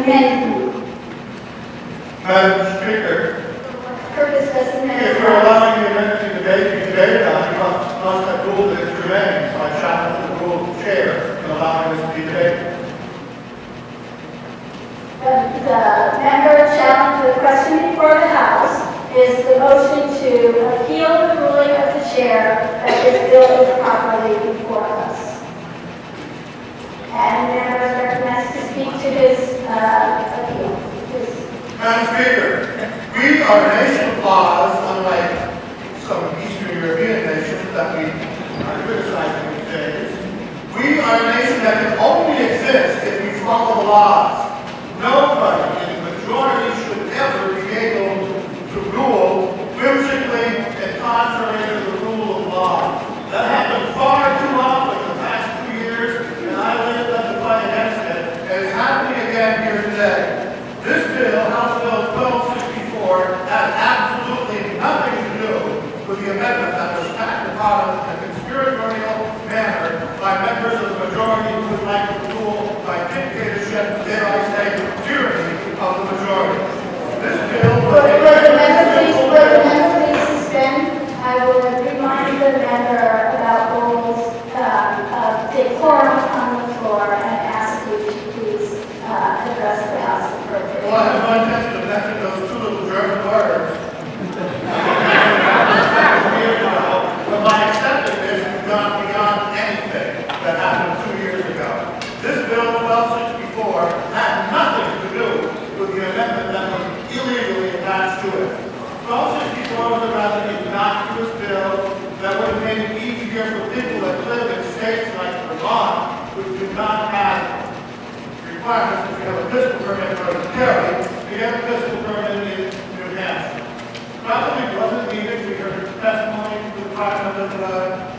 amendment. Madam Speaker, Purpose does the amendment. if you're allowing the amendment to be debated on, you must have ruled that it's remains. So I challenge the rule of the chair in allowing this to be debated. The member challenged the question before the House is the motion to appeal the ruling of the chair that this bill is properly before us. And the member is recognized to speak to his appeal. Madam Speaker, we are a nation of laws, unlike some Eastern European nations that we are criticizing these days. We are a nation that can only exist if we follow the laws. Nobody in the majority should ever be able to rule whimsically and contrary to the rule of law. That happened far too often in the past 2 years, and I live to fight against it, and it's happening again here today. This bill, House Bill 1264, has absolutely nothing to do with the amendment that was passed upon in a conspiratorial manner by members of the majority who would like to rule by dictatorship, dare I say, tyranny of the majority. This bill was Will the member please suspend? I will remind the member about rules of decorum on the floor and ask you to please address the House appropriately. Well, I have no intention of mentioning those two little German words. But my acceptance has gone beyond anything that happened 2 years ago. This bill 1264 had nothing to do with the amendment that was illegally attached to it. 1264 was a rather innocuous bill that would have made it easier for people that live in states like Vermont, which do not have requirements if you have a pistol permit or a carry, you have a pistol permit in New Hampshire. Probably wasn't needed. We heard testimony from the Department of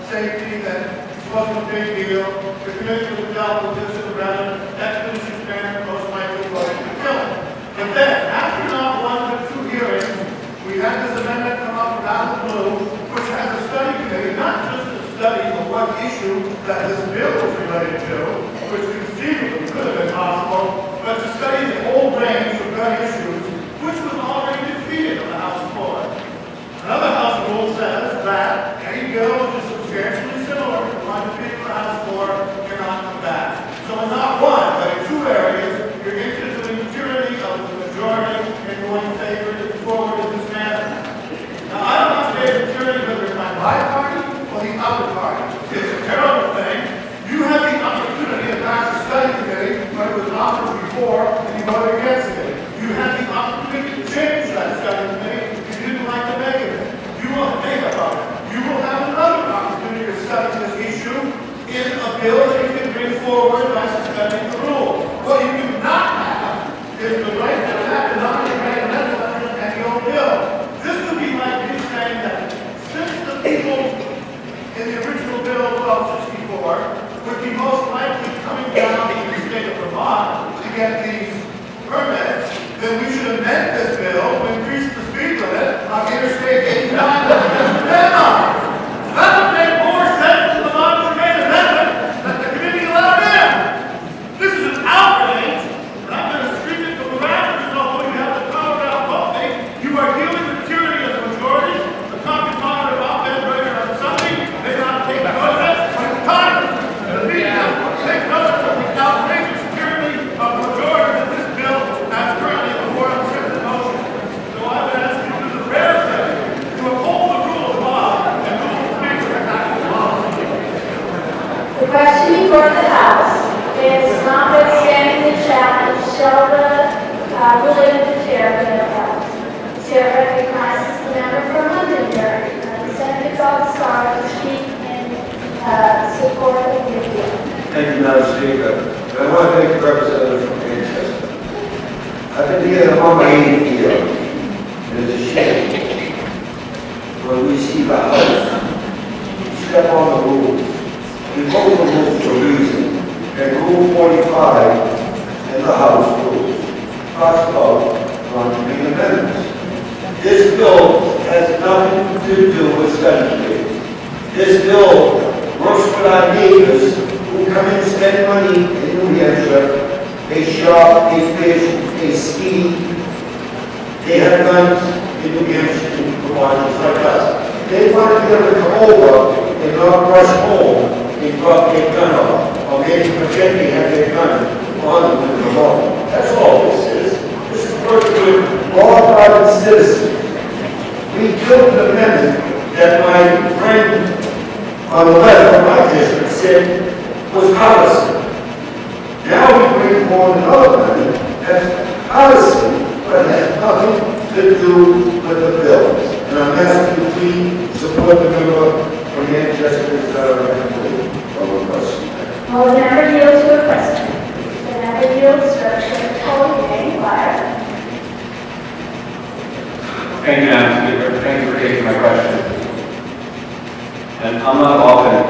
Safety that it wasn't a big deal. The committee was dealt with this in a rather expeditious manner, most likely voted to kill it. But then, after not one but 2 hearings, we had this amendment come up from out of the blue, which has a study committee, not just a study of what issue that this bill was related to, which conceivably could have been possible, but to study the whole range of gun issues, which was already defeated on the House floor. Another House rule says that any bill which is substantially similar to the one defeated on the House floor cannot come back. So in not one, but in 2 areas, you're instituting tyranny of the majority and going forward in this manner. Now, I don't have to favor tyranny whether it's my party or the other party. It's a terrible thing. You had the opportunity to pass a study committee when it was offered before and you voted against it. You had the opportunity to change that study committee if you didn't like the negative. You will think about it. You will have another opportunity to study this issue in a bill that you can bring forward by suspending the rule. What you do not have is the right to attack the non-debate amendment and the old bill. This would be like me saying that since the people in the original bill 1264 would be most likely coming down to the state of Vermont to get these permits, then we should amend this bill to increase the speed limit on Interstate 89 and that would make more sense than the non-debate amendment that the committee allowed in. This is an outrage, and I'm going to scream it from the rafters, although you have the power to outvote me. You are dealing with tyranny of the majority. The common father of Ben Brader on Sunday may not take notice, but it's time. The media take notice of the outrageous tyranny of the majority that this bill has currently before us in motion. So I would ask you to do the rare thing, to uphold the rule of law and rule of speaker and act of law. The question before the House is notwithstanding the challenge, shall the ruling of the chair be upheld? The chair recognizes the member from Londonderry, Senator Goldstein, to speak in support of the bill. Thank you, Madam Speaker. And I want to thank the representative from Manchester. I've been here on my 80th year, and it's a shame when we see the House step on the rules. We vote the rules for a reason, and Rule 45 in the House rules talks about non-debate amendments. This bill has nothing to do with study committees. This bill works with our neighbors who come in and spend money in New Hampshire they shop, they fish, they ski, they have guns in New Hampshire, in Vermont, just like us. They want to be able to come over and not rush home and drop their gun off, or maybe forget they have their gun on them in the home. That's all this is. This is working with law-abiding citizens. We killed an amendment that my friend on the left of my district said was policy. Now we bring forward another amendment that's policy, but has nothing to do with the bill. And I'm asking you please support the member from Manchester who's recommended on the question. Well, the member yields to a question. The member yields to a totally inquiry. Thank you, Madam Speaker. Thank you for taking my question. And I'm not often,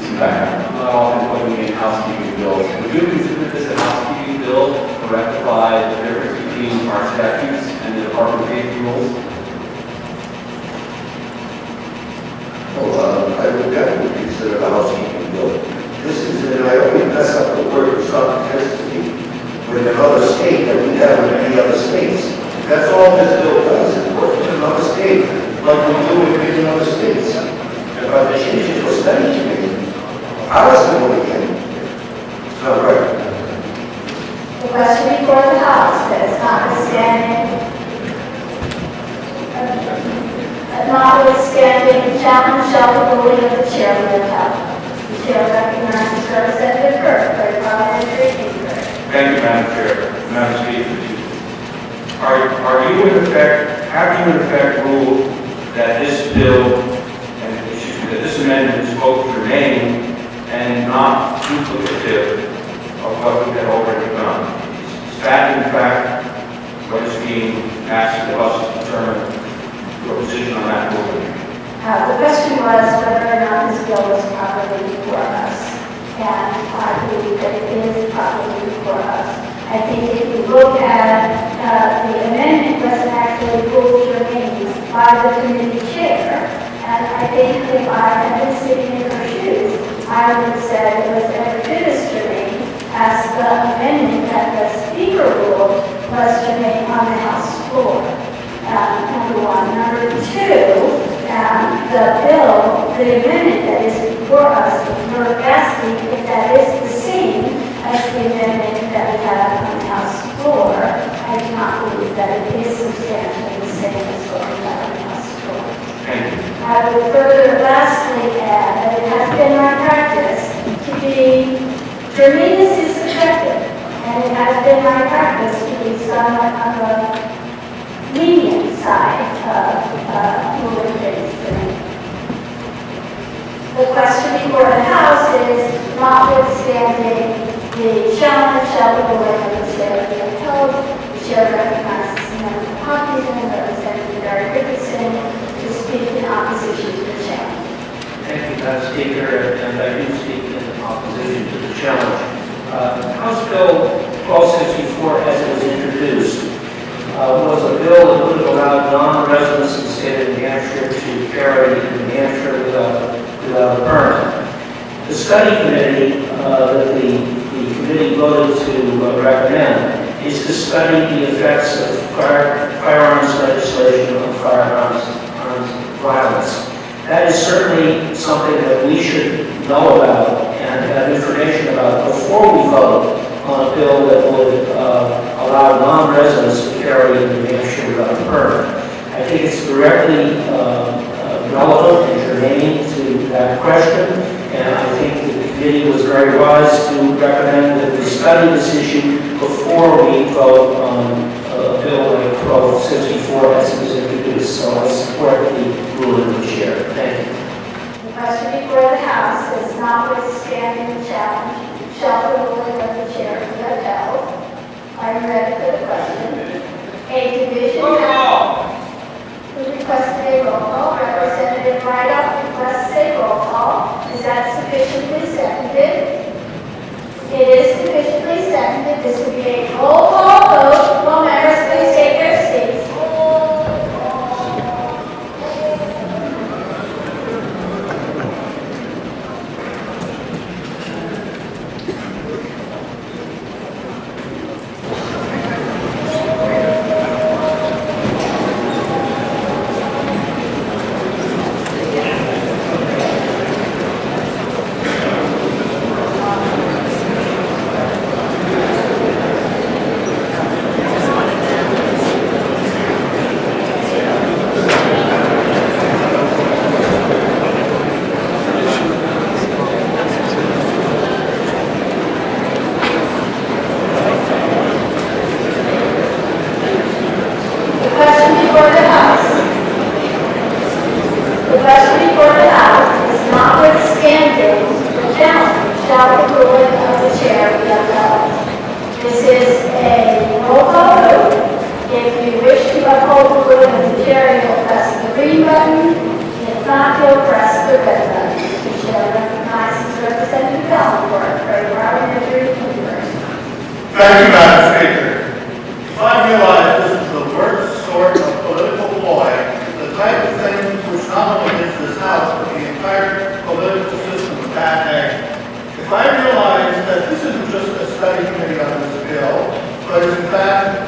some background, I'm not often putting in housekeeping bills. Would you consider this a housekeeping bill to rectify the difference between our statutes and the Department of Safety rules? Well, I would definitely consider the housekeeping bill. This is, and I only mess up the word for some intensity with another state that we have in any other states. That's all this bill does, it works in another state, like we do in many other states. And by the change it to a study committee, I was the one again. It's not right. The question before the House says, notwithstanding the challenge shall the ruling of the chair be upheld. The chair recognizes Representative Kirk for a parliamentary inquiry. Thank you, Madam Chair. Madam Speaker. Are you in effect, have you in effect ruled that this bill, and excuse me, that this amendment is both germane and not duplicative of what we had already done? Is that in fact what is being asked of us to determine your position on that ruling? The question was whether or not this bill was properly before us, and I believe that it is properly before us. I think if you look at the amendment was actually ruled germane by the committee chair, and I think if I had been sitting in her shoes, I would have said it was every bit as germane as the amendment that the speaker ruled was germane on the House floor. Number one. Number two, the amendment that is before us, we're asking if that is the same as the amendment that we have on the House floor. I do not believe that it is substantially the same as what we have on the House floor. Thank you. I would further lastly add that it has been my practice to be, germaneness is subjective, and it has been my practice to be somewhat on the lenient side of moving things to me. The question before the House is, notwithstanding the challenge shall be aware of the chair be upheld. The chair recognizes Senator Hopkins and Representative Barry Richardson to speak in opposition to the challenge. Thank you, Madam Speaker, and I do speak in opposition to the challenge. House Bill 1264, as it was introduced, was a bill that would have allowed non-residents of the state of New Hampshire to carry in New Hampshire without a permit. The study committee that the committee voted to recommend is to study the effects of firearms legislation on firearms violence. That is certainly something that we should know about and have information about before we vote on a bill that would allow non-residents to carry in New Hampshire without a permit. I think it's directly relevant and germane to that question, and I think that the committee was very wise to recommend that we study this issue before we vote on a bill like 1264 as it was introduced. So I support the ruling of the chair. Thank you. The question before the House is, notwithstanding the challenge, shall the ruling of the chair be upheld? Are you ready for the question? A division. Who requested a roll call? Representative Rydell requests a roll call. Is that sufficiently seconded? It is sufficiently seconded. This will be a roll call vote. Will members please take their seats? Thank you, Madam Speaker. If I realize this is the worst sort of political ploy, the type of thing which not only is this House, but the entire political system of bad egg. If I realize that this isn't just a study committee on this bill, but is in fact,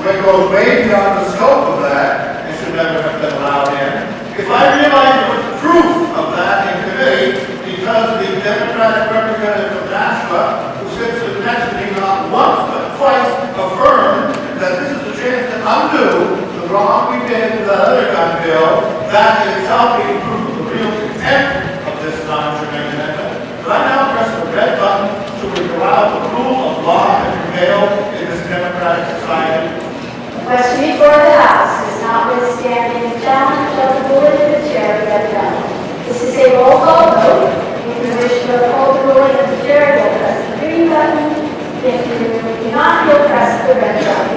it goes way beyond the scope of that and should never have been allowed in. If I realize there was proof of that in committee, because the Democratic representative from Nashua, who sits next to me not once but twice, affirmed that this is a chance to undo the wrong we did to that other gun bill, that in itself being proof of the real intent of this non-germane amendment. But I now press the red button so we can allow the rule of law to prevail in this democratic society. The question before the House is notwithstanding the challenge of the ruling of the chair of the bill. This is a roll call vote. If you wish to uphold the ruling of the chair, you'll press the green button. If you do not, you'll press the red button.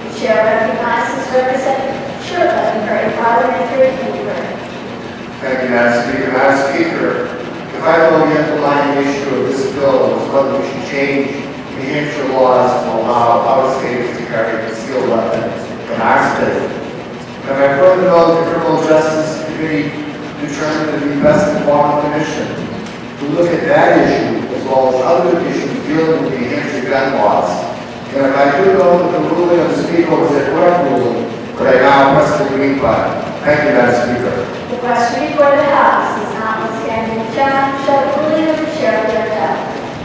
The chair recognizes Representative Sherman for a parliamentary inquiry. Thank you, Madam Speaker. Madam Speaker, if I know the underlying issue of this bill is whether we should change New Hampshire laws to allow our states to carry concealed weapons in our state. And I further know the Criminal Justice Committee determined to be best informed commission to look at that issue as well as other issues dealing with New Hampshire gun laws. And if I do know that the ruling of the Speaker was a correct ruling, could I now press the green button? Thank you, Madam Speaker. The question before the House is notwithstanding the challenge of the ruling of the chair of the bill.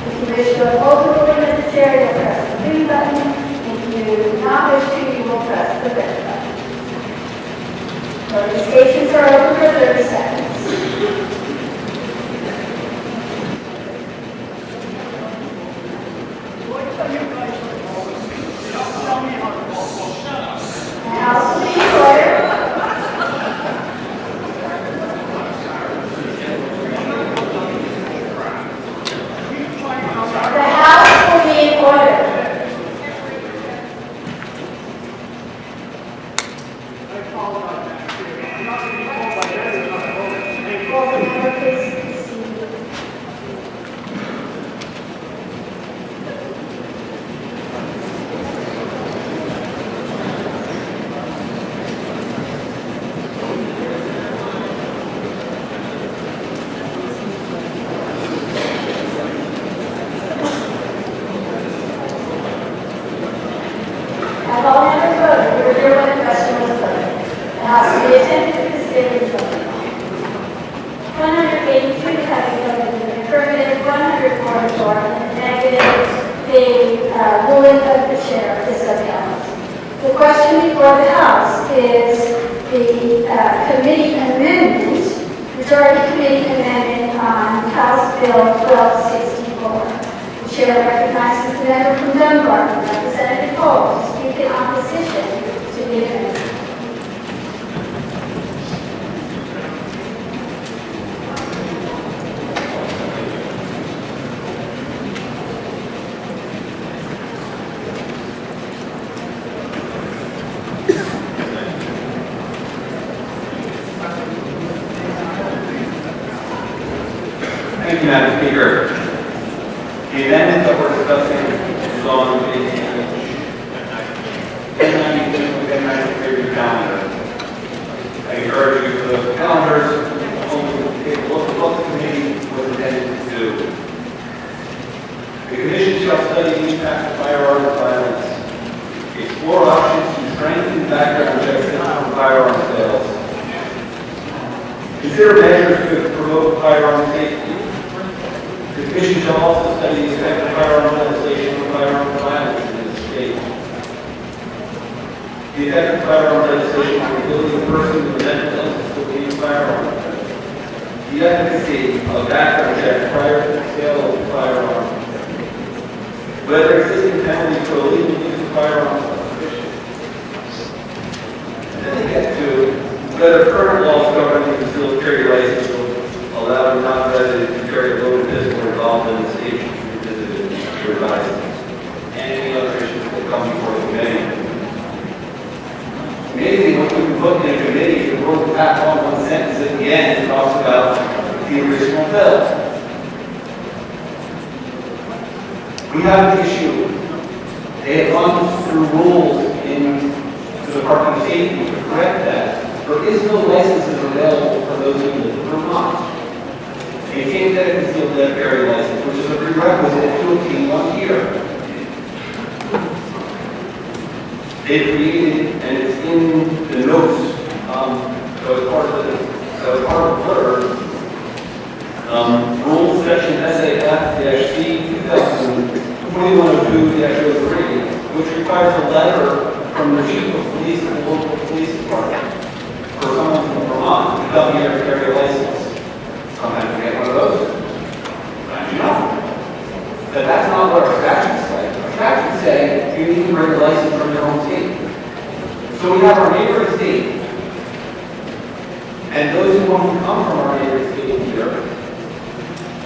If you wish to uphold the ruling of the chair, you'll press the green button. If you do not wish to, you will press the red button. Voting stations are open for 30 seconds. The House will be in order. The House will be in order. Will the member please be seated? Have all members voted? We will hear when the question was voted. The House will be attended to the statement voted. 183 having voted in the affirmative, 144 in the negative. The ruling of the chair is upheld. The question before the House is the committee amendment, majority committee amendment on House Bill 1264. The chair recognizes the member from Dunbar, Representative Cole, to speak in opposition to the amendment. Thank you, Madam Speaker. The amendment that we're discussing is on page 1092 and 1093 of your calendar. I encourage you to the calendars, only take a look at what the committee was intended to do. The commission shall study the impact of firearms violence, explore options to strengthen background checks on firearm sales, consider measures to promote firearm safety. The commission shall also study the effect of firearm legislation on firearm violence in the state. The effect of firearm legislation on the ability of a person with a mental illness to obtain a firearm. The efficacy of background checks prior to the sale of the firearm. Whether existing penalties for illegal use of firearms are sufficient. And then they get to whether current laws governing the concealed carry license will allow non-residents to carry a loaded pistol involved in the state revisited or revised. And any other issues that come before the committee. Amazing what we can put in a committee to roll back on one sentence at the end and talks about the original bill. We have an issue They have gone through rules in the Department of Safety to correct that. There is no licenses available for those who live in Vermont. You can't get a concealed carry license, which is a prerequisite to obtain 1 year. They created, and it's in the notes, so as part of the order, rule section SAF-C 2021-02-03, which requires a letter from the chief of police and the local police department for someone from Vermont to come here to carry a license. Sometimes we get one of those. Sometimes you don't. But that's not what our statutes say. Our statutes say you need to bring a license from your home state. So we have our neighboring state, and those who want to come from our neighboring state here,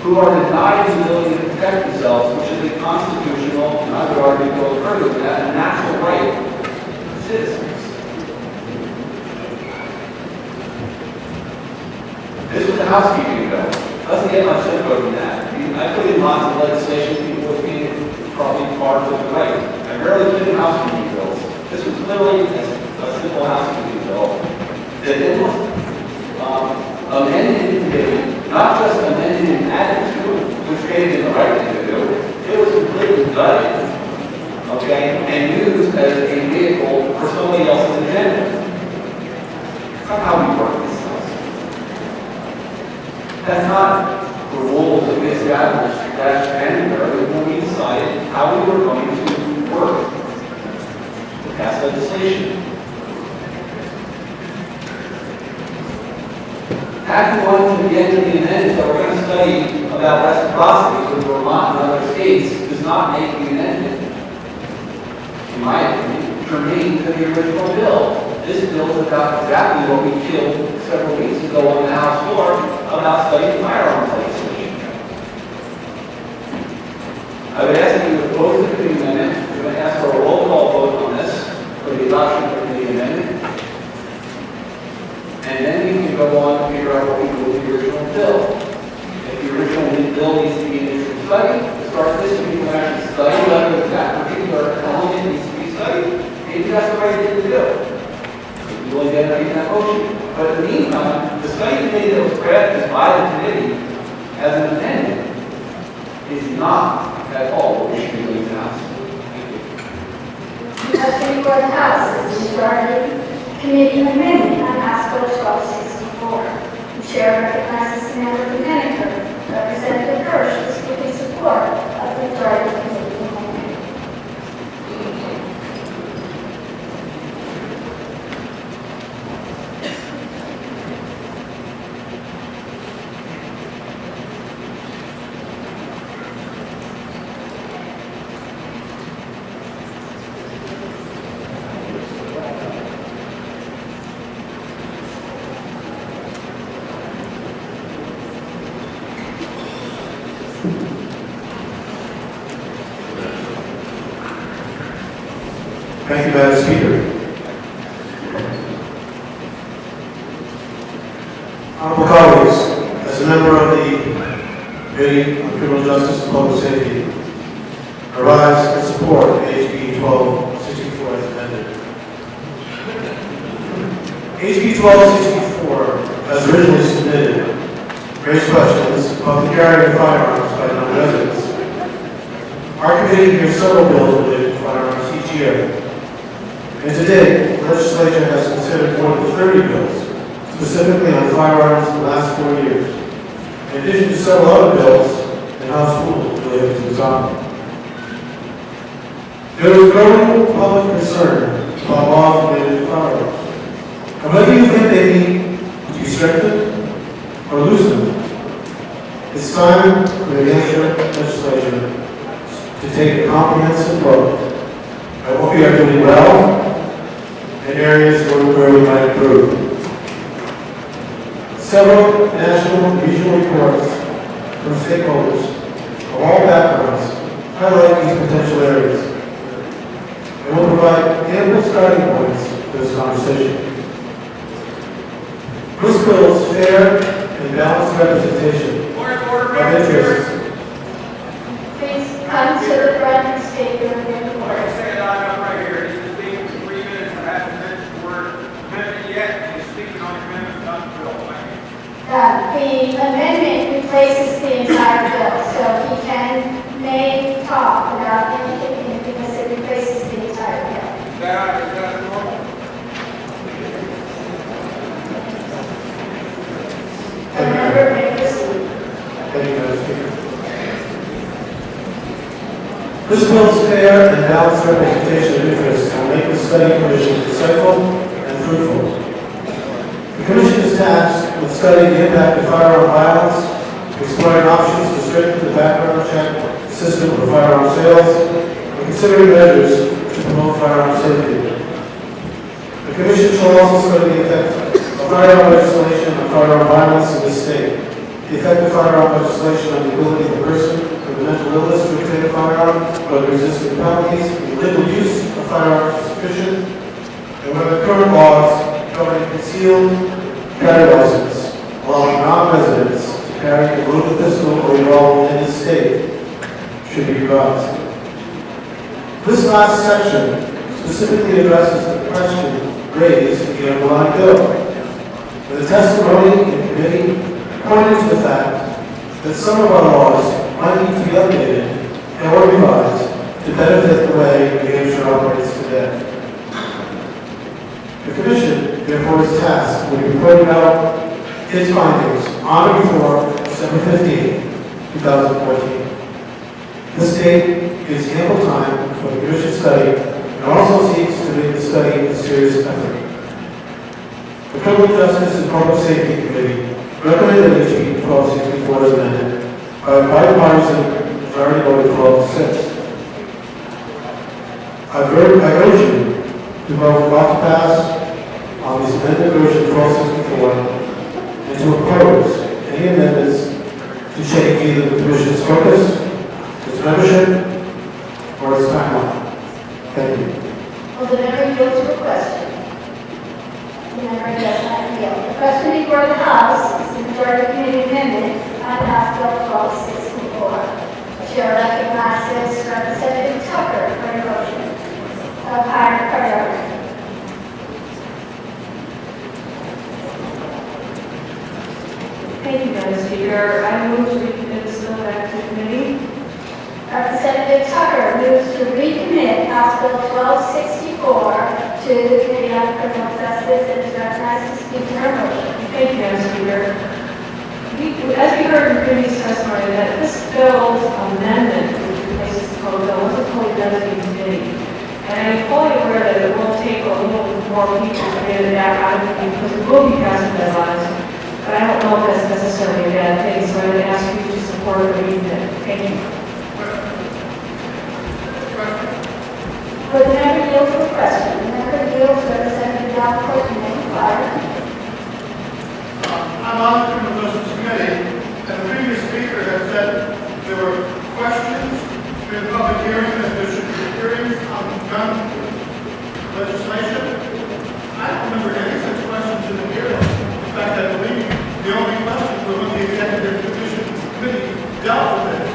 who are denied the ability to protect themselves, which is a constitutional, and I would argue go further than that, a natural right of citizens. This was a housekeeping bill. Doesn't get much simpler than that. I put in lots of legislation, people would be probably far to the right. I rarely put in housekeeping bills. This was literally a simple housekeeping bill that it was amended in committee, not just amended and added to, which made it the right thing to do. It was completely gutted, okay, and used as a vehicle for somebody else's agenda. That's not how we work this house. That's not the rules that we established last January when we decided how we were going to work to pass legislation. Act 1 to the end of the amendment that we're going to study about reciprocity with Vermont and other states does not make the amendment, in my opinion, germane to the original bill. This bill is about exactly what we killed several weeks ago on the House floor about studying firearms legislation. I would ask that you oppose the committee amendment. We're going to ask for a roll call vote on this for the adoption of the committee amendment. And then we can go on to figure out what we do with the original bill. If the original bill needs to be initially studied, to start this, we can actually study whether that particular element needs to be studied. Maybe that's the right thing to do. We will identify that motion. But in the meantime, the study committee that was crafted by the committee as an amendment is not at all what we should be doing now. Because before the House is the majority committee amendment on House Bill 1264. The chair recognizes the member from Henniker, Representative Hirsch, to speak in support of the majority committee amendment. Thank you, Madam Speaker. Honorable colleagues, as a member of the Committee on Criminal Justice and Public Safety, I rise in support of HB 1264 as amended. HB 1264, as originally submitted, raised questions about the carrying of firearms by non-residents. Our committee hears several bills related to firearms each year. And to date, the legislature has considered more than 30 bills, specifically on firearms in the last 4 years, in addition to several other bills and House rules related to the topic. There is growing public concern about laws related to firearms. And whether you think they need to be strengthened or loosened, it's time for the Hampshire legislature to take a comprehensive look at what we are doing well and areas where we might improve. Several national and regional reports from stakeholders of all backgrounds highlight these potential areas and will provide ample starting points for this conversation. This bill is fair and balanced representation of interests. Please come to the front and state your name. This builds fair and balanced representation of interests will make the study commission insightful and fruitful. The commission is tasked with studying the impact of firearm violence, exploring options to strengthen the background check system for firearm sales, and considering measures to promote firearm safety. The commission shall also study the effect of firearm legislation on firearm violence in this state, the effect of firearm legislation on the ability of a person with a mental illness to obtain a firearm, whether existing penalties for the legal use of firearms are sufficient, and whether current laws governing concealed carry license allowing non-residents to carry a loaded pistol or revolver in the state should be revised. This last section specifically addresses the question raised in the underlying bill. The testimony in committee pointed to the fact that some of our laws might need to be updated and or revised to benefit the way New Hampshire operates today. The Commission, therefore, is tasked with reporting out its findings on or before December 15, 2014. This date gives ample time for the Commission study and also seeks to make the study a serious effort. The Criminal Justice and Public Safety Committee recommended HB 1264 as amended by a bipartisan majority vote of 12-6. I urge you to vote not to pass on this amended version 1264 and to oppose any amendments to change either the Commission's focus, its membership, or its timeline. Thank you. Will the member yield to a question? The member does not yield. The question before the House is the majority committee amendment on House Bill 1264. Chair recognizes Representative Tucker for a motion of higher priority. Thank you, Madam Speaker. I move to recommit this bill back to committee. Representative Tucker moves to recommit House Bill 1264 to the Committee on Criminal Justice and is recognized to speak to her motion. Thank you, Madam Speaker. As we heard in previous testimony, that this bill's amendment, which replaces the code bill, wasn't fully done in committee. And I'm fully aware that it will take a little more people to get it out of it because we will be passing deadlines. But I don't know if that's necessarily a bad thing, so I would ask you to support the amendment. Thank you. Would the member yield to a question? The member yields to Representative Davenport to make inquiry. I'm on the Criminal Justice Committee, and the previous speaker had said there were questions during the public hearing that there should be hearings on gun legislation. I don't remember any such questions in the hearing. In fact, I believe the only questions were when the Executive Committee dealt with it.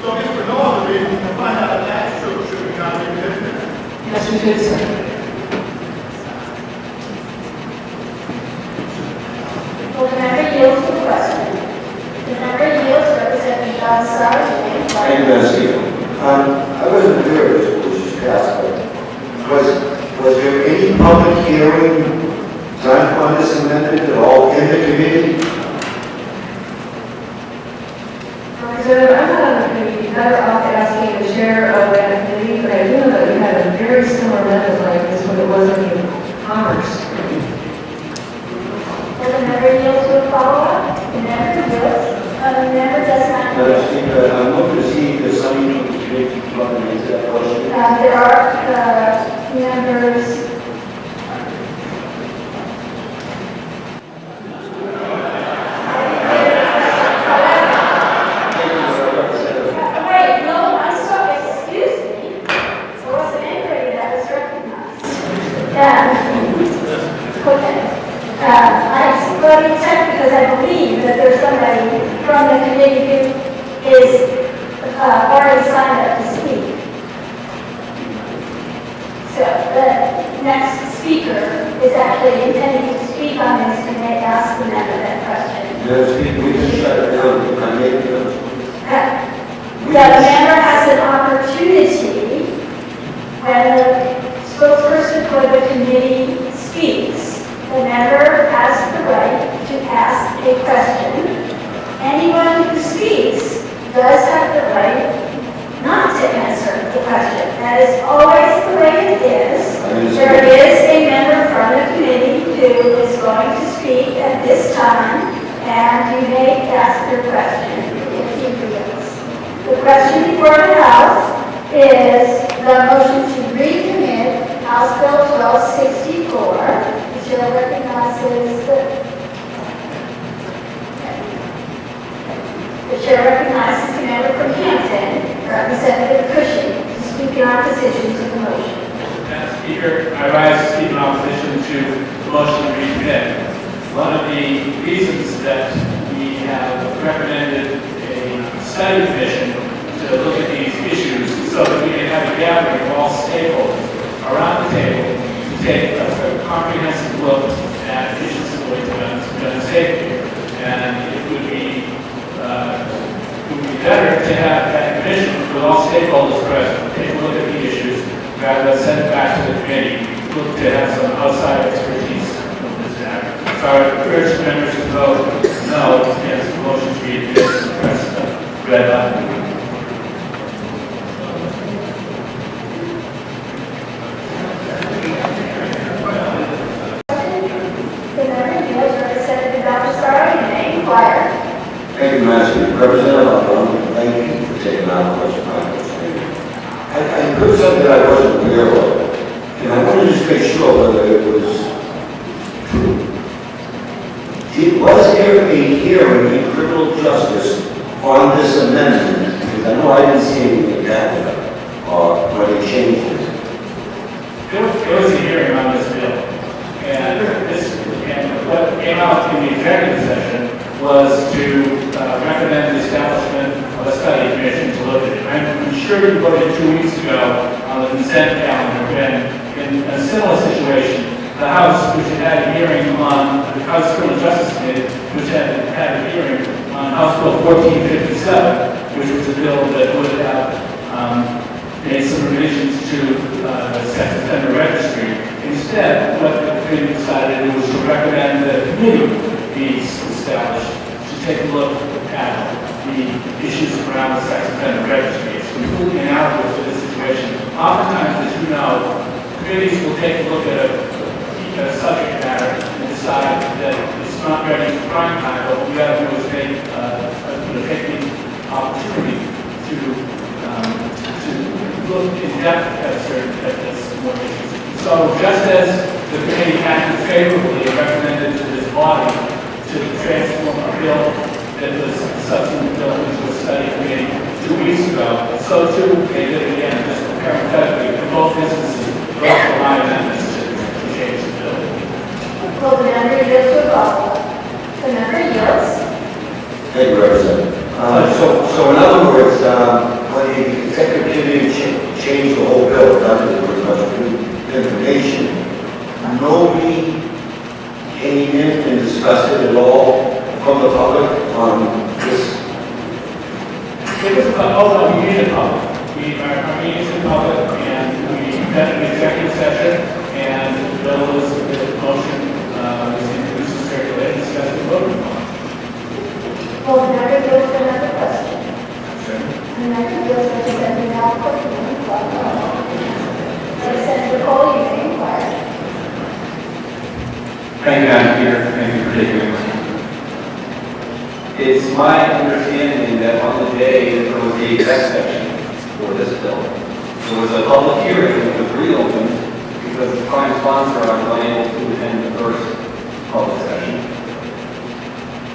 So if for no other reason, to find out if that's true, should we not revisit it? Yes, we should, sir. Will the member yield to a question? The member yields to Representative Davenport to make Thank you, inquiry. Madam Speaker. I wasn't aware of this, which is passed, but was there any public hearing done on this amendment at all in the committee? Representative, I'm not on the committee. You're better off asking the chair of that committee, but I do know that we had a very similar amendment like this when it wasn't in Commerce. Will the member yield to a follow-up? The member yields. The member does not Madam yield. Speaker, I'm looking to see if there's somebody from the committee to come and answer that question. There are members. Wait, no, I'm sorry, excuse me. There wasn't anybody that was recognized. Okay. Let me check because I believe that there's somebody from the committee who is already signed up to speak. So the next speaker is actually intending to speak on this and may ask the member that question. Madam Speaker, we can shut it down if I make it. The member has an opportunity when the spokesperson for the committee speaks. The member has the right to ask a question. Anyone who speaks does have the right not to answer the That is always the way it is. There is a member from the committee who is going to speak at this time, and you may ask your question if he feels. The question before the House is the motion to recommit House Bill 1264. The chair recognizes the member from Hampton, Representative Cushing, to speak in opposition to the motion. Madam Speaker, I rise to speak in opposition to the motion to recommit. One of the reasons that we have recommended a study commission to look at these issues so that we can have a gathering of all stakeholders around the table to take a comprehensive look at issues related to gun safety. And it would be better to have that commission with all stakeholders present, take a look at the issues, rather than send it back to the committee, look to have some outside expertise on this matter. So I urge members to vote no against the motion to be admitted and press the red button. Thank you, Madam Speaker. Representative Upton, thank you for taking out the question. I heard something that I wasn't aware of, and I want to just make sure whether it was true. Was there a hearing in criminal justice on this amendment? Because I know I didn't see anything happen when they changed it. There was a hearing on this bill, and what came out in the executive session was to recommend the establishment of a study commission to look at it. I'm sure you voted 2 weeks ago on the consent calendar when, in a similar situation, the House, which had a hearing on the House Criminal Justice Committee, which had a hearing on House Bill 1457, which was a bill that would have made some revisions to the sex offender registry. Instead, what the committee decided was to recommend that a committee be established to take a look at the issues around the sex offender registry. It's completely analogous to this situation. Oftentimes, as you know, committees will take a look at a subject matter and decide that it's not ready for prime time, but what we got to do is take the opportunity to look in depth at some more issues. So just as the committee acted favorably and recommended to this body to transform a bill that was a substantive bill into a study committee 2 weeks ago, so too they did again, just parenthetically, in both instances, both the line amendments to change the bill. Will the member yield to a vote? The member yields. Thank you, Representative. So in other words, when the executive committee changed the whole bill, that was pretty much new information, nobody came in and discussed it at all from the public on this. It was, we made it public. Our meetings in public, and we met an executive session, and the bill was, the motion was introduced and circulated, discussed and voted on. Will the member yield to another question? The member yields to Representative Al. Representative Cole, you may inquire. Thank you, Madam Speaker. Thank you for taking my question. It's my understanding that on the day that there was the exec session for this bill, there was a public hearing that was reopened because the prime sponsor was unable to attend the first public session.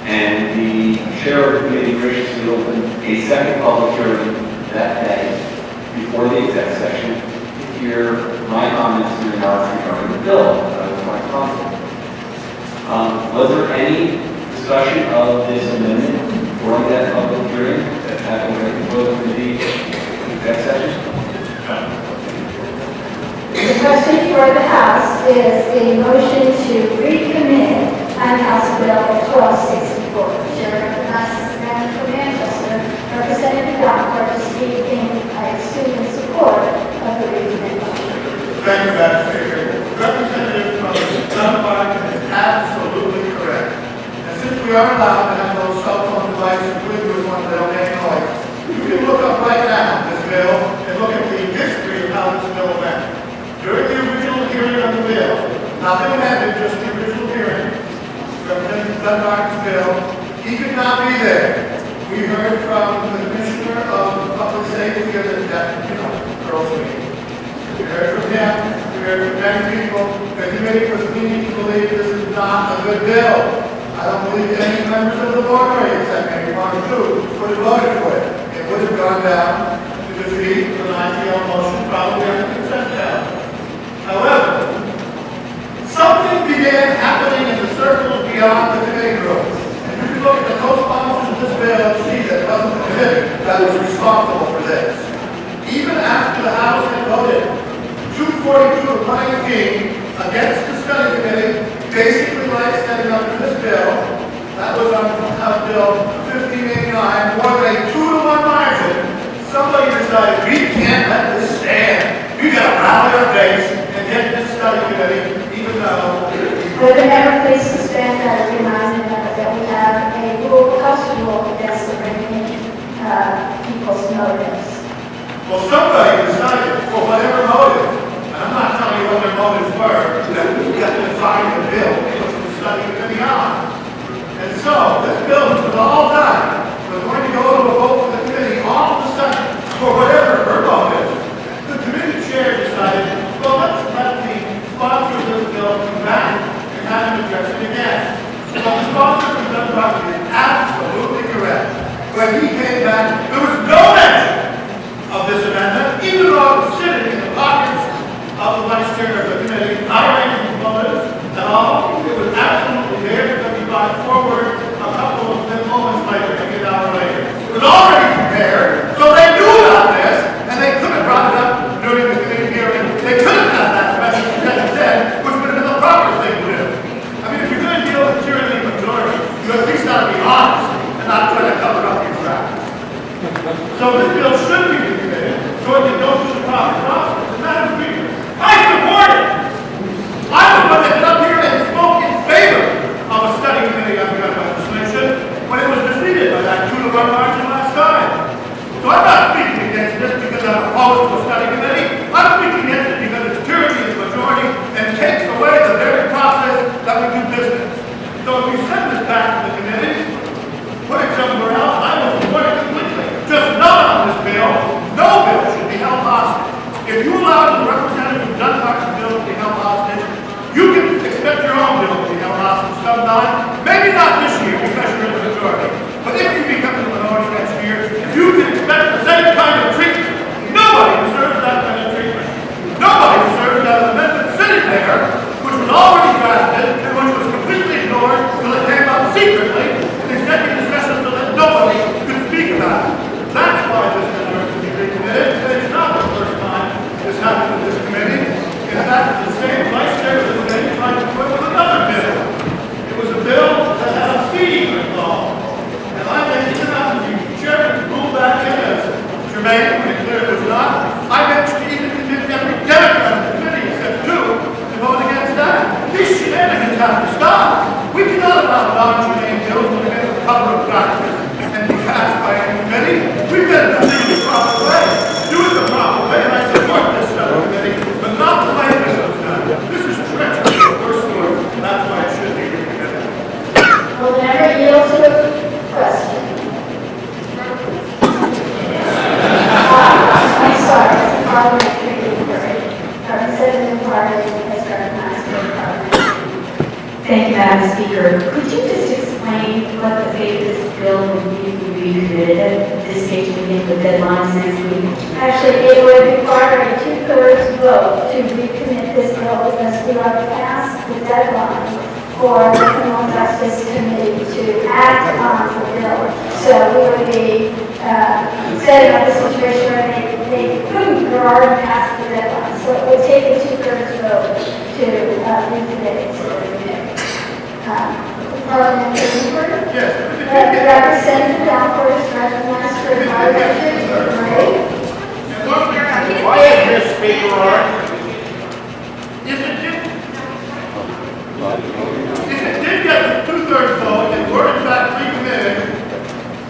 And the chair of the committee graciously opened a second public hearing that day before the exec session to hear my comments and remarks regarding the bill that I was my sponsor. Was there any discussion of this amendment during that public hearing that happened before the exec session? The question for the House is a motion to recommit on House Bill 1264. The chair recognizes the member from Manchester, Representative Dockford, to speak in, I assume, in support of the recommit motion. Thank you, Madam Speaker. Representative from Dunbar is absolutely correct. And since we are allowed to have those cell phone devices with you as one that don't make noise, you can look up right now this bill and look at the history of how it's nothing amended, just the original hearing. Representative Dunbarton's bill. He could not be there. We heard from the Commissioner of Public Safety and Girls Week. We heard from him, we heard from many people. The committee was beginning to believe this is not a good bill. I don't believe any members of the board, except maybe one or two, would have voted for it. It would have gone down to defeat an IPL motion, probably on the consent calendar. However, something began happening in the circles beyond the committee room. And you can look at the co-sponsors of this bill and see that it wasn't the committee that was responsible for this. Even after the House had voted 242 of Ryan King against the study committee, basically like setting up this bill, that was on House Bill 1589, more than a 2-to-1 margin, somebody decided we can't let this stand. We got to rally our base and get this study committee, even though... Would the member please suspend that reminding us that we have a rule, house rule against the bringing people's motives? Well, somebody decided, for whatever motive, and I'm not telling you what their motives were, that we got to find the bill, which was study committee on. And so, this bill was all done. We're going to go to a vote for the committee all of a sudden, for whatever her motive. The committee chair decided, well, let's let the sponsor of this bill come back and have him address it again. So the sponsor of the bill is absolutely correct. When he came back, there was no mention of this amendment, even though it was sitting in the pockets of the vice chair of the committee, not ranking components at all. It was absolutely there because he brought forward a couple of moments later, maybe an hour later. It was already prepared, so they knew about this, and they could have brought it up during the committee hearing. They could have had that special session then, which would have been the proper thing to do. I mean, if you're going to deal with tyranny majority, you at least ought to be honest and not try to cover up your tracks. So this bill should be recommitted so it can go through the proper process. And Madam Speaker, I support it. I was the one that got up here and spoke in favor of a study committee on gun legislation when it was defeated by that 2-to-1 margin last time. So I'm not speaking against this because I'm opposed to a study committee. I'm speaking against it because it's tyranny in the majority and takes away the very process that we do business. So if you send this back to the committee, put it somewhere else, I will support it completely. Just not on this bill. No bill should be held hostage. If you allow the representative of Dunbarton's bill to be held hostage, you can expect your own bill to be held hostage sometime. Maybe not this year because you're in the majority. But if you become the minority next year, you can expect the same kind of treatment. Nobody deserves that kind of treatment. Nobody deserves that amendment sitting there, which was already drafted and which was completely ignored until it came up secretly in executive session so that nobody could speak about it. That's why this deserves to be recommitted, and it's not the first time this happened to this committee. In fact, the same vice chair of the committee tried to put with another bill. It was a bill that had a fee involved. And I think even after the chairman ruled that in as germane, when it clearly was not, I managed to even convince every Democrat in the committee, except 2, to vote against that. These shenanigans have to stop. We cannot allow non-germane bills to get the cover of darkness and be passed by any committee. We've got to do it the proper way. Do it the proper way, and I support this committee, but not the way this was done. This is treachery of the worst sort, and that's why it should be recommitted. Will the member yield to a question? I'm sorry, it's a parliamentary inquiry. Representative Party has recognized the parliament. Thank you, Madam Speaker. Could you just explain what the fate of this bill would be if we recommitted it at this stage of the deadline next week? Actually, it would require a 2/3 vote to recommit this bill because we are past the deadline for the Criminal Justice Committee to act on the bill. So we would be setting up a situation where they couldn't, they're already past the deadline. So it would take a 2/3 vote to recommit it to the committee. Parliamentary inquiry? Yes. Representative Downford is recognized for parliamentary inquiry. Why is this speaker on? If it did get the 2/3 vote and were in fact recommitted,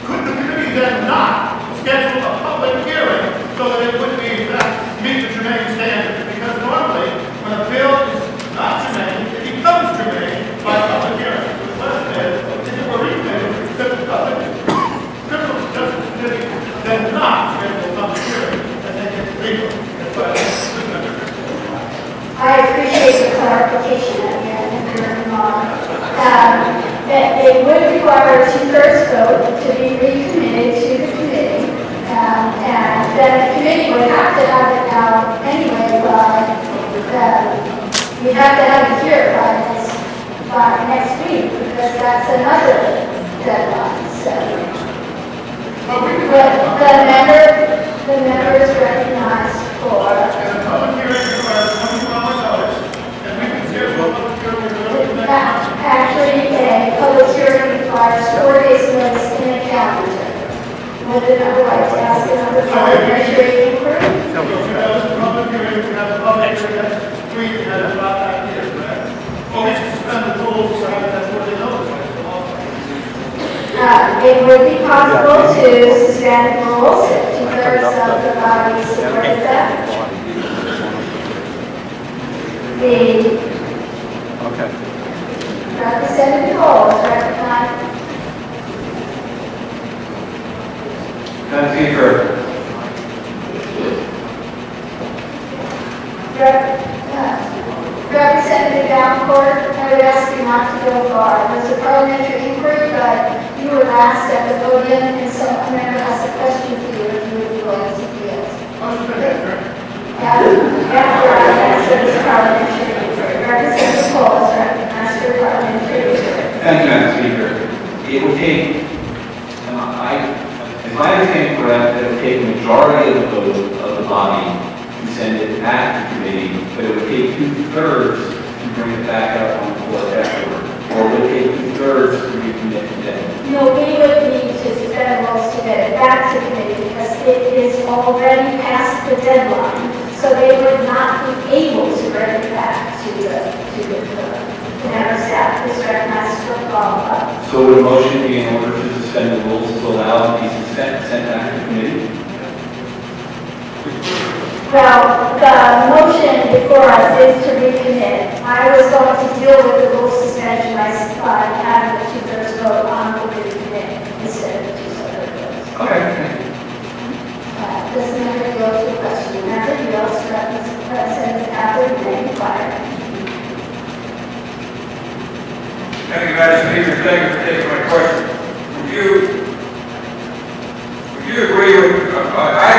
could the committee then not schedule a public hearing so that it would be in fact meet the germane standards? Because normally, when a bill is not germane, I appreciate the clarification at the end of your remark. That it would require a two-thirds vote to be recommitted to the committee. And then the committee would have to have it out anyway we have to have it here by next week, because that's another deadline, so. The members recognized for. And the public hearing requires 24-hour notice, and we can schedule a public hearing. Actually, a public hearing requires 4 days notice in a calendar. Would it otherwise ask another parliamentary inquiry? So if you have a public hearing, we have a public hearing next week, and then about that here, correct? Or we should suspend the rules, so that's what they notice. It would be possible to suspend rules if two-thirds of the body supported that. The Representative Hall is recognized. Madam Speaker, Representative Davenport, I would ask you not to go far. There's a parliamentary inquiry, but you were last at the podium, and some member has a question for you if you would be willing to yield. After I answer this parliamentary inquiry, Representative Hall is recognized for parliamentary inquiry. thank you, Madam Speaker. It would take, if I understand correct, it would take a majority of the vote of the body to send it back to committee, but it would take 2/3 to bring it back up on the floor afterward. Or would it take 2/3 to recommit today? No, we would need to suspend rules to get it back to committee because it is already past the deadline. So they would not be able to bring it back to the member staff is recognized for follow-up. So would a motion be in order to suspend the rules to allow the sent back to committee? Well, the motion before us is to recommit. I was going to deal with the rule suspension by having a two-thirds vote on the recommit instead of two separate votes. Okay. Does the member yield to the question? Member yields, Representative Kaplan, may inquire. Thank you, Madam Speaker. Thank you for taking my question. Would you agree with, I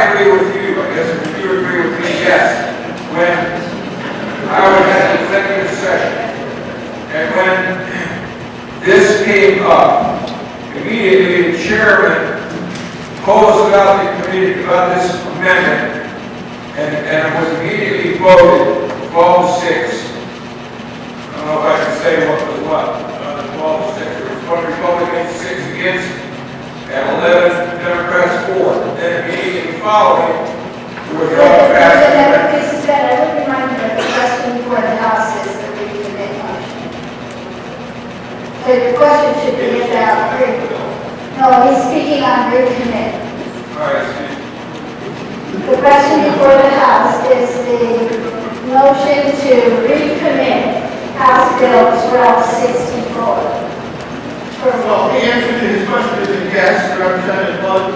agree with you, I guess, would you agree with me? Yes. When I was at the executive session, and when this came up, immediately the chairman posed about the committee about this amendment, and it was immediately voted 12-6. I don't know if I can say what was what. 12-6. There was 1 Republican, 6 against, and 11 Democrats for. Then immediately following, there was a fast. I would remind you that the question before the House is the recommit motion. So the question should be about no, he's speaking on recommit. All right, The question before the House is the motion to recommit House Bill 1264. Well, the answer to his question is a yes. Representative Bud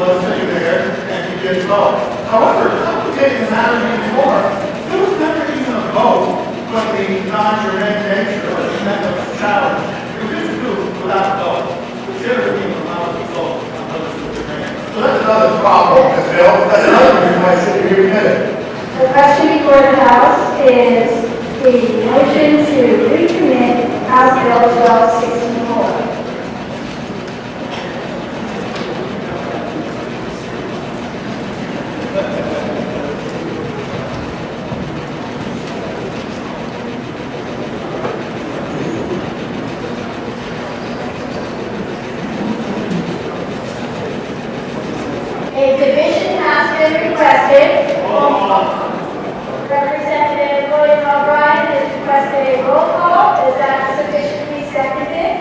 was sitting there, and he did vote. However, complicating the matter even more, there was never even a vote when the non-germane nature of the amendment was challenged. We couldn't do it without a vote. The chair would even allow the vote on those who were germane. So that's another problem, Ms. Bill. That's another reason why it should be recommitted. The question before the House is the motion to recommit House Bill 1264. A division has been requested. Representative William O'Brien has requested a roll call. Is that sufficiently seconded?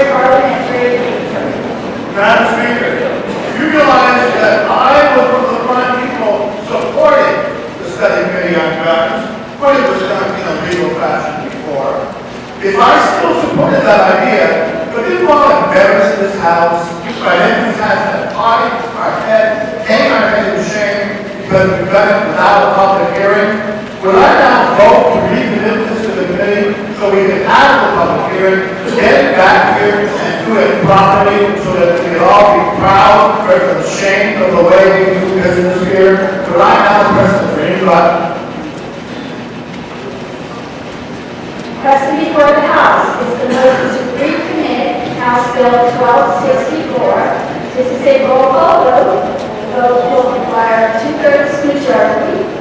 very parliamentary. Madam Speaker, you realize that I was one of the prime people supporting the study committee on governance when it was done in a legal fashion before. If I still supported that idea, but didn't want to embarrass this House by making us have to hide our head, hang our head in shame because we've done it without a public hearing, would I now vote to recommit this to the committee so we can have the public hearing, get it back here, and do it properly so that we can all be proud rather than ashamed of the way we do business here? Would I now press the green button? Question before the House is the motion to recommit House Bill 1264. This is a roll call vote. The vote will require a 2/3 majority.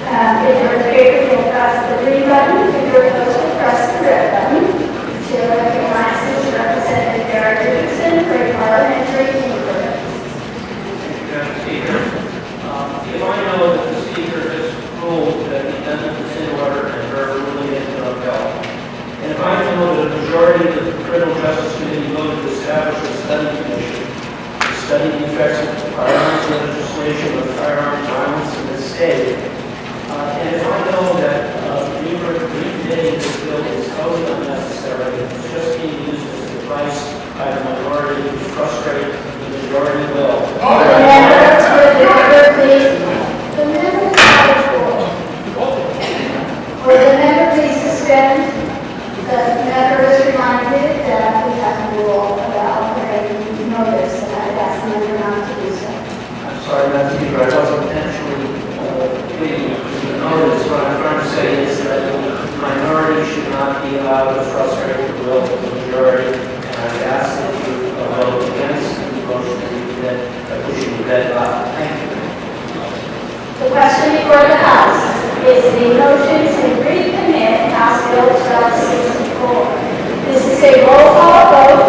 If you're in favor, you'll press the green button. If you're opposed, you'll press the red button. Chair recognizes Representative Gary Richardson for a parliamentary inquiry. Madam Speaker, if I know that the Speaker has ruled that the amendment is in order and her ruling is upheld, and if I know that a majority of the Criminal Justice Committee voted to establish a study commission to study the effects of firearms legislation on firearms violence in this state, and if I know that recommitting this bill is totally unnecessary, it's just being used as a device by the minority to frustrate the majority will. The member, please. The member, will the member please suspend? The member is reminded that we have a rule about giving notice, and I'd ask the member not to do so. I'm sorry, Madam Speaker, I wasn't intentionally pleading to notice. What I'm trying to say is that the minority should not be allowed to frustrate the will of the majority, and I ask that you vote against the motion to recommit by pushing the red button. Thank you. The question before the House is the motion to recommit House Bill 1264. This is a roll call vote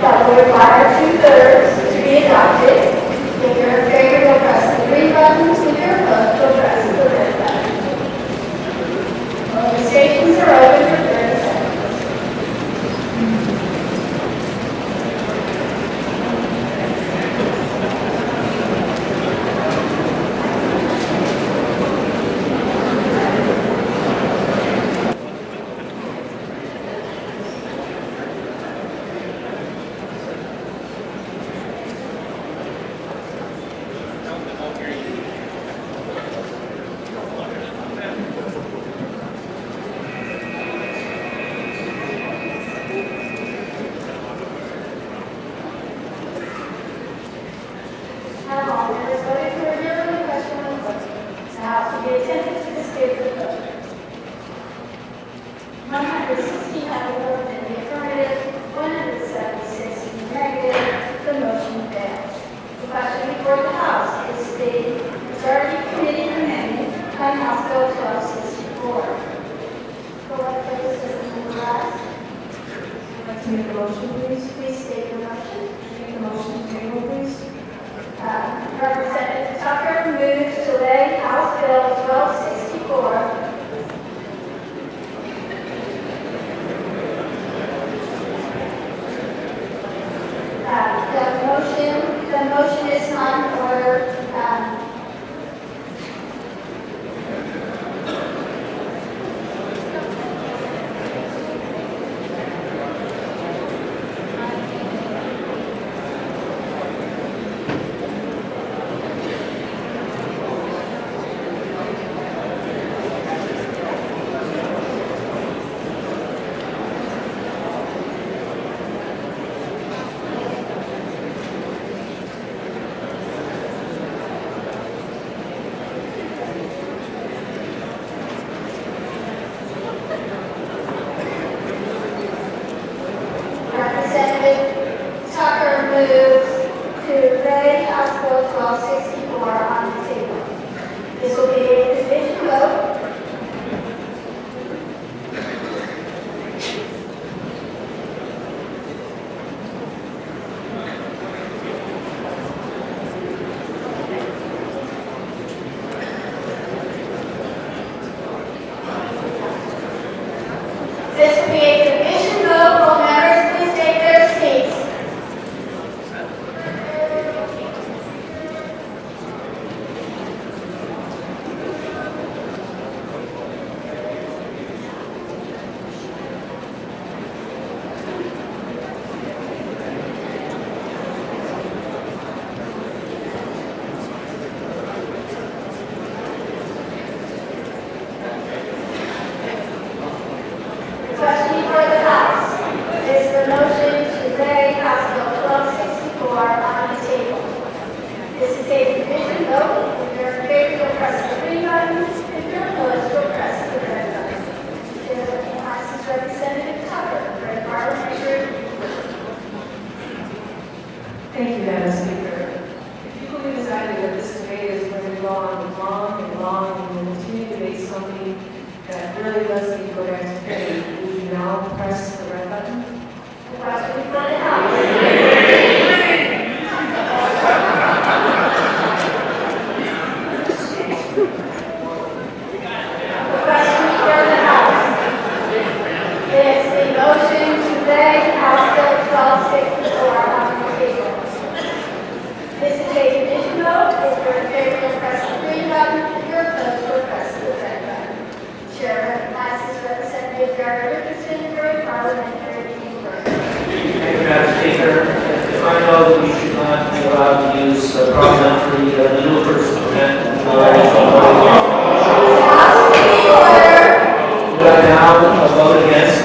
that will require 2/3 to be adopted. If you're in favor, you'll press the green button. If you're opposed, you'll press the red button. The stations are open for 30 seconds. Have all members voted to renew the question on the vote? The House will be attentive to the state of the vote. 160 have voted in the affirmative, 176 in the negative. The motion fails. The question before the House is the majority committee amendment on House Bill 1264. Go ahead, please, as the member asks. I'd like to make a motion, please. Please state your motion. Make a motion to table, please. Representative Tucker moves to lay House Bill 1264. The motion is on order. Representative Tucker moves to lay House Bill 1264 on the table. This will be a division vote. This will be a division vote. Will members please take their seats? Speaker, if I know that we should not be allowed to use parliamentary maneuvers to prevent voting. Would I now vote against